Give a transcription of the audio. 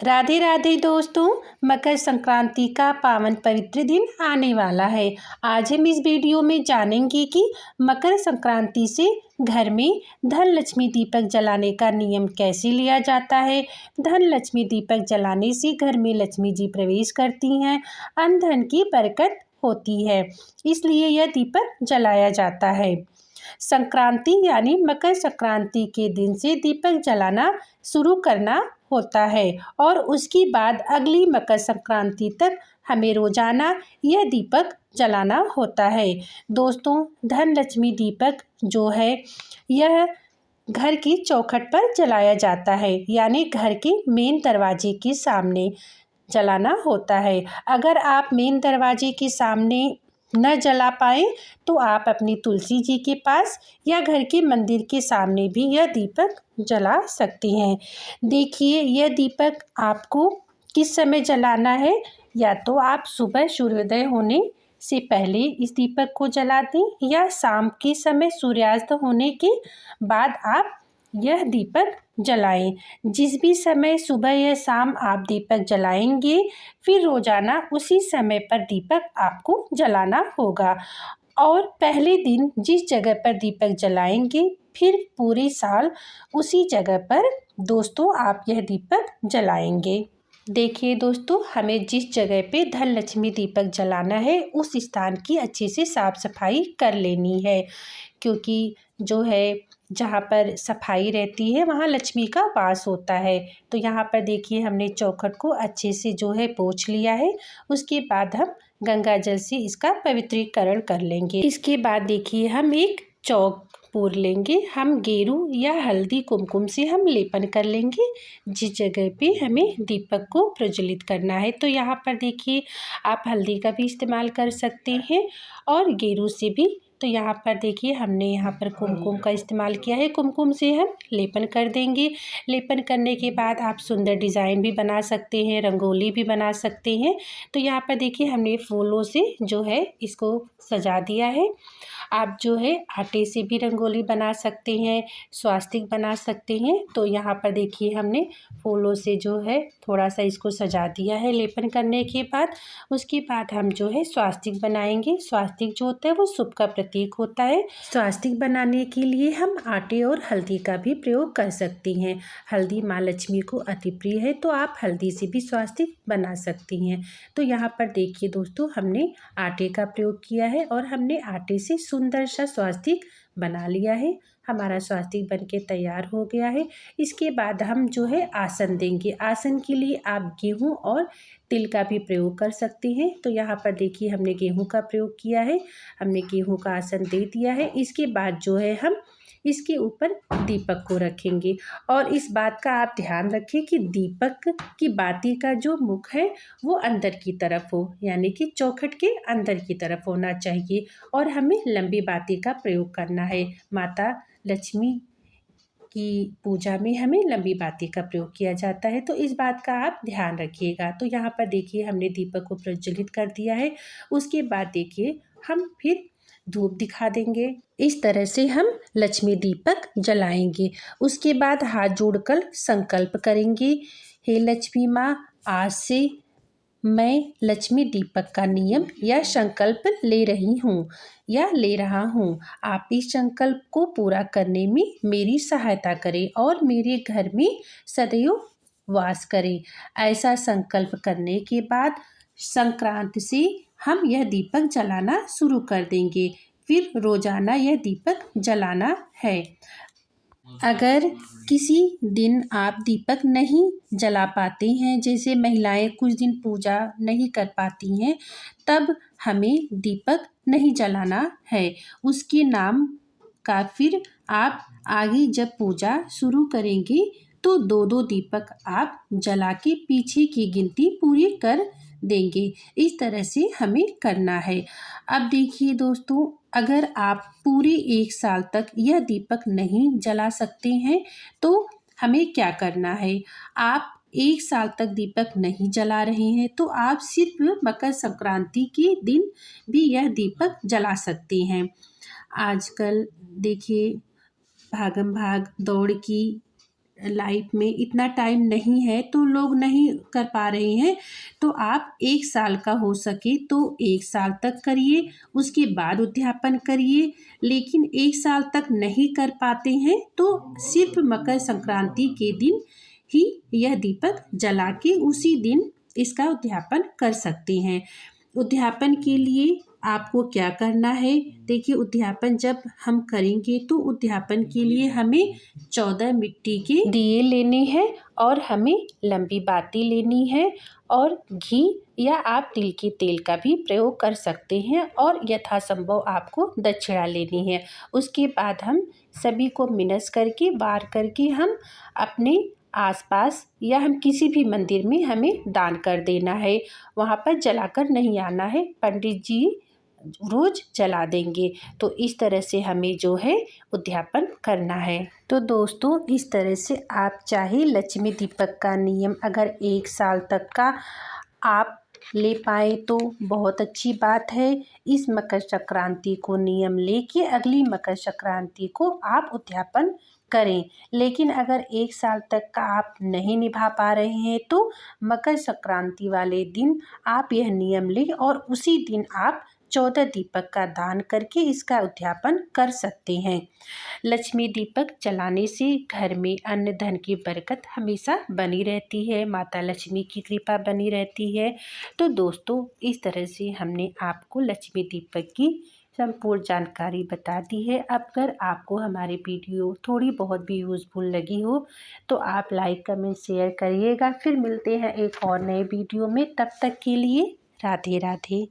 राधे राधे दोस्तों। मकर संक्रांति का पावन पवित्र दिन आने वाला है। आज हम इस वीडियो में जानेंगे कि मकर संक्रांति से घर में धन लक्ष्मी दीपक जलाने का नियम कैसे लिया जाता है। धन लक्ष्मी दीपक जलाने से घर में लक्ष्मी जी प्रवेश करती हैं, अन्न धन की बरकत होती है, इसलिए यह दीपक जलाया जाता है। संक्रांति यानी मकर संक्रांति के दिन से दीपक जलाना शुरू करना होता है और उसके बाद अगली मकर संक्रांति तक हमें रोजाना यह दीपक जलाना होता है। दोस्तों, धन लक्ष्मी दीपक जो है यह घर की चौखट पर जलाया जाता है, यानी घर के मेन दरवाजे के सामने जलाना होता है। अगर आप मेन दरवाजे के सामने न जला पाए तो आप अपनी तुलसी जी के पास या घर के मंदिर के सामने भी यह दीपक जला सकती हैं। देखिए, यह दीपक आपको किस समय जलाना है। या तो आप सुबह सूर्योदय होने से पहले इस दीपक को जला दें या शाम के समय सूर्यास्त होने के बाद आप यह दीपक जलाएं। जिस भी समय सुबह या शाम आप दीपक जलाएंगे, फिर रोजाना उसी समय पर दीपक आपको जलाना होगा और पहले दिन जिस जगह पर दीपक जलाएंगे फिर पूरे साल उसी जगह पर दोस्तों आप यह दीपक जलाएंगे। देखिए दोस्तों, हमें जिस जगह पे धन लक्ष्मी दीपक जलाना है उस स्थान की अच्छे से साफ सफाई कर लेनी है, क्योंकि जो है जहाँ पर सफाई रहती है वहाँ लक्ष्मी का वास होता है। तो यहाँ पर देखिए हमने चौखट को अच्छे से जो है पोंछ लिया है। उसके बाद हम गंगा जल से इसका पवित्रीकरण कर लेंगे। इसके बाद देखिए हम एक चौक पूर लेंगे। हम गेरू या हल्दी कुमकुम से हम लेपन कर लेंगे जिस जगह पे हमें दीपक को प्रज्वलित करना है। तो यहाँ पर देखिए आप हल्दी का भी इस्तेमाल कर सकते हैं और गेरू से भी। तो यहाँ पर देखिए हमने यहाँ पर कुमकुम का इस्तेमाल किया है। कुमकुम से हम लेपन कर देंगे। लेपन करने के बाद आप सुंदर डिज़ाइन भी बना सकते हैं, रंगोली भी बना सकते हैं। तो यहाँ पर देखिए हमने फूलों से जो है इसको सजा दिया है। आप जो है आटे से भी रंगोली बना सकते हैं, स्वास्तिक बना सकते हैं। तो यहाँ पर देखिए हमने फूलों से जो है थोड़ा सा इसको सजा दिया है लेपन करने के बाद। उसके बाद हम जो है स्वास्तिक बनाएंगे। स्वास्तिक जो होता है वो शुभ का प्रतीक होता है। स्वास्तिक बनाने के लिए हम आटे और हल्दी का भी प्रयोग कर सकती हैं। हल्दी माँ लक्ष्मी को अति प्रिय है, तो आप हल्दी से भी स्वास्तिक बना सकती हैं। तो यहाँ पर देखिए दोस्तों हमने आटे का प्रयोग किया है और हमने आटे से सुंदर सा स्वास्तिक बना लिया है। हमारा स्वास्तिक बनके तैयार हो गया है। इसके बाद हम जो है आसन देंगे। आसन के लिए आप गेहूं और तिल का भी प्रयोग कर सकते हैं। तो यहाँ पर देखिए हमने गेहूं का प्रयोग किया है। हमने गेहूं का आसन दे दिया है। इसके बाद जो है हम इसके ऊपर दीपक को रखेंगे और इस बात का आप ध्यान रखें कि दीपक की बाती का जो मुख है वो अंदर की तरफ हो, यानी कि चौखट के अंदर की तरफ होना चाहिए और हमें लंबी बाती का प्रयोग करना है। माता लक्ष्मी की पूजा में हमें लंबी बाती का प्रयोग किया जाता है, तो इस बात का आप ध्यान रखिएगा। तो यहाँ पर देखिए हमने दीपक को प्रज्वलित कर दिया है। उसके बाद देखिए हम फिर धूप दिखा देंगे। इस तरह से हम लक्ष्मी दीपक जलाएंगे। उसके बाद हाथ जोड़कर संकल्प करेंगे, हे लक्ष्मी माँ, आज से मैं लक्ष्मी दीपक का नियम या संकल्प ले रही हूँ या ले रहा हूँ। आप इस संकल्प को पूरा करने में मेरी सहायता करें और मेरे घर में सदैव वास करें। ऐसा संकल्प करने के बाद संक्रांति से हम यह दीपक जलाना शुरू कर देंगे। फिर रोजाना यह दीपक जलाना है। अगर किसी दिन आप दीपक नहीं जला पाते हैं, जैसे महिलाएं कुछ दिन पूजा नहीं कर पाती हैं, तब हमें दीपक नहीं जलाना है। उसके नाम का फिर आप आगे जब पूजा शुरू करेंगे तो दो दो दीपक आप जला के पीछे की गिनती पूरी कर देंगे। इस तरह से हमें करना है। अब देखिए दोस्तों, अगर आप पूरे एक साल तक यह दीपक नहीं जला सकते हैं तो हमें क्या करना है। आप एक साल तक दीपक नहीं जला रहे हैं तो आप सिर्फ मकर संक्रांति के दिन भी यह दीपक जला सकते हैं। आजकल देखिए भागम भाग दौड़ की लाइफ में इतना टाइम नहीं है तो लोग नहीं कर पा रहे हैं, तो आप 1 साल का हो सके तो 1 साल तक करिए, उसके बाद उद्यापन करिए। लेकिन 1 साल तक नहीं कर पाते हैं तो सिर्फ मकर संक्रांति के दिन ही यह दीपक जला के उसी दिन इसका उद्यापन कर सकते हैं। उद्यापन के लिए आपको क्या करना है? देखिए, उद्यापन जब हम करेंगे तो उद्यापन के लिए हमें 14 मिट्टी के दिए लेने हैं और हमें लंबी बाती लेनी है और घी या आप तिल के तेल का भी प्रयोग कर सकते हैं और यथासंभव आपको दक्षिणा लेनी है। उसके बाद हम सभी को मिनस करके बार करके हम अपने आसपास या हम किसी भी मंदिर में हमें दान कर देना है। वहाँ पर जलाकर नहीं आना है, पंडित जी रोज जला देंगे। तो इस तरह से हमें जो है उद्यापन करना है। तो दोस्तों, इस तरह से आप चाहे लक्ष्मी दीपक का नियम अगर 1 साल तक का आप ले पाए तो बहुत अच्छी बात है। इस मकर संक्रांति को नियम लेके अगली मकर संक्रांति को आप उद्यापन करें। लेकिन अगर 1 साल तक का आप नहीं निभा पा रहे हैं तो मकर संक्रांति वाले दिन आप यह नियम लें और उसी दिन आप 14 दीपक का दान करके इसका उद्यापन कर सकते हैं। लक्ष्मी दीपक जलाने से घर में अन्न धन की बरकत हमेशा बनी रहती है, माता लक्ष्मी की कृपा बनी रहती है। तो दोस्तों, इस तरह से हमने आपको लक्ष्मी दीपक की संपूर्ण जानकारी बता दी है। अगर आपको हमारी वीडियो थोड़ी बहुत भी यूज़फुल लगी हो तो आप लाइक कमेंट शेयर करिएगा। फिर मिलते हैं एक और नए वीडियो में, तब तक के लिए राधे राधे।